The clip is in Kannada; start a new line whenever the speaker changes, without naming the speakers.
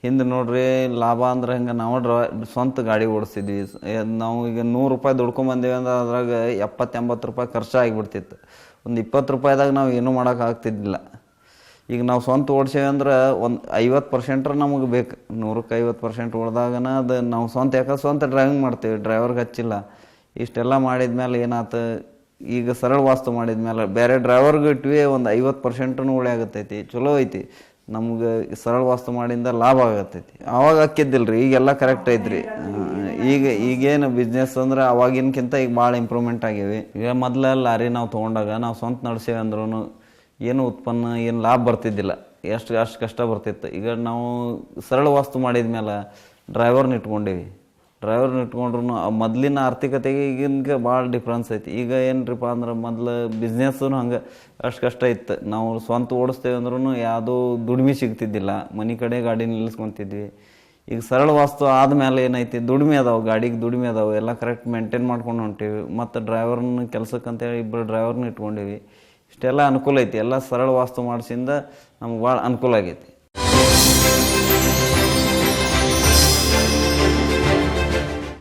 ಹಿಂದೆ ನೋಡ್ರಿ ಲಾಭ ಅಂದ್ರೆ ಹಿಂಗೆ ನಾವು ಸ್ವಂತ ಗಾಡಿ ಓಡಿಸ್ತಿದ್ವಿ. ನಾವು ಈಗ ₹100 ದುಡ್ಕೊಂಬಂದೇವಿ ಅಂದ್ರೆ ಅದ್ರಾಗ 70-80 ರೂಪಾಯಿ ಖರ್ಚು ಆಗಿಬಿಡ್ತಿತ್ತು. ಒಂದು 20 ರೂಪಾಯಿದಾಗ ನಾವು ಏನೂ ಮಾಡೋಕೆ ಆಗ್ತಿದ್ದಿಲ್ಲ. ಈಗ ನಾವು ಸ್ವಂತ ಓಡಿಸೇವಿ ಅಂದ್ರೆ ಒಂದು 50% ನಮಗೆ ಬೇಕು. 100ಕ್ಕೆ 50% ಉಳ್ದಾಗನ ಅದು ನಾವು ಸ್ವಂತ, ಯಾಕಂದ್ರೆ ಸ್ವಂತ ಡ್ರೈವಿಂಗ್ ಮಾಡ್ತೀವಿ, ಡ್ರೈವರ್ಗೆ ಹಚ್ಚಿಲ್ಲ. ಇಷ್ಟೆಲ್ಲ ಮಾಡಿದ್ಮೇಲೆ ಏನಾಯ್ತು, ಈಗ ಸರಳ ವಾಸ್ತು ಮಾಡಿದ್ಮೇಲೆ ಬೇರೆ ಡ್ರೈವರ್ಗೆ ಇಟ್ವಿ, ಒಂದು 50% ಉಳಿ ಆಗತ್ತೈತಿ, ಚಲೋ ಐತಿ. ನಮ್ಗೆ ಸರಳ ವಾಸ್ತು ಮಾಡಿಂದ ಲಾಭ ಆಗತ್ತೈತಿ. ಅವಾಗ ಹಾಕಿದ್ದಿಲ್ಲ ರೀ, ಈಗೆಲ್ಲ ಕರೆಕ್ಟ್ ಐತ್ರಿ. ಈಗೇನು ಬಿಸ್ನೆಸ್ ಅಂದ್ರೆ ಅವಾಗಿನಕ್ಕಿಂತ ಈಗ ಭಾಳ ಇಂಪ್ರೂವ್ಮೆಂಟ್ ಆಗೇವಿ. ಈಗ ಮೊದಲ ಲಾರಿ ನಾವು ತೊಗೊಂಡಾಗ ನಾವು ಸ್ವಂತ ನಡೆಸೇವಿ ಅಂದ್ರೂ ಏನು ಉತ್ಪನ್ನ, ಏನು ಲಾಭ ಬರ್ತಿದ್ದಿಲ್ಲ, ಅಷ್ಟು ಕಷ್ಟ ಬರ್ತಿತ್ತು. ಈಗ ನಾವು ಸರಳ ವಾಸ್ತು ಮಾಡಿದ್ಮೇಲೆ ಡ್ರೈವರ್ನ ಇಟ್ಕೊಂಡೇವಿ. ಡ್ರೈವರ್ನ ಇಟ್ಕೊಂಡ್ರು ಮೊದಲಿನ ಆರ್ಥಿಕತೆಗೆ ಈಗಿನ ಭಾಳ ಡಿಫ್ರೆನ್ಸ್ ಐತಿ. ಈಗ ಏನ್ರಿಪ್ಪ ಅಂದ್ರೆ ಮೊದಲು ಬಿಸ್ನೆಸ್ಸೂ ಹಂಗೆ ಅಷ್ಟು ಕಷ್ಟ ಇತ್ತು. ನಾವು ಸ್ವಂತ ಓಡಿಸ್ತೇವೆ ಅಂದ್ರೂ ಯಾವುದೂ ದುಡಿಮೆ ಸಿಗ್ತಿದ್ದಿಲ್ಲ, ಮನೆ ಕಡೆ ಗಾಡಿ ನಿಲ್ಲಿಸ್ಕೊತಿದ್ವಿ. ಈಗ ಸರಳ ವಾಸ್ತು ಆದಮೇಲೆ ಏನೈತಿ, ದುಡಿಮೆ ಅದಾವೆ, ಗಾಡಿಗೆ ದುಡಿಮೆ ಅದಾವೆ, ಎಲ್ಲ ಕರೆಕ್ಟ್ ಮೇಂಟೈನ್ ಮಾಡ್ಕೊಂಡು ಹೊಂಟೀವಿ. ಮತ್ತು ಡ್ರೈವರ್ನ ಕೆಲಸಕ್ಕಂತೇಳಿ 2 ಡ್ರೈವರ್ನ ಇಟ್ಕೊಂಡೀವಿ. ಇಷ್ಟೆಲ್ಲ ಅನುಕೂಲ ಐತಿ. ಎಲ್ಲ ಸರಳ ವಾಸ್ತು ಮಾಡಿಸಿಂದ ನಮ್ಗೆ ಭಾಳ ಅನುಕೂಲ ಆಗೈತಿ.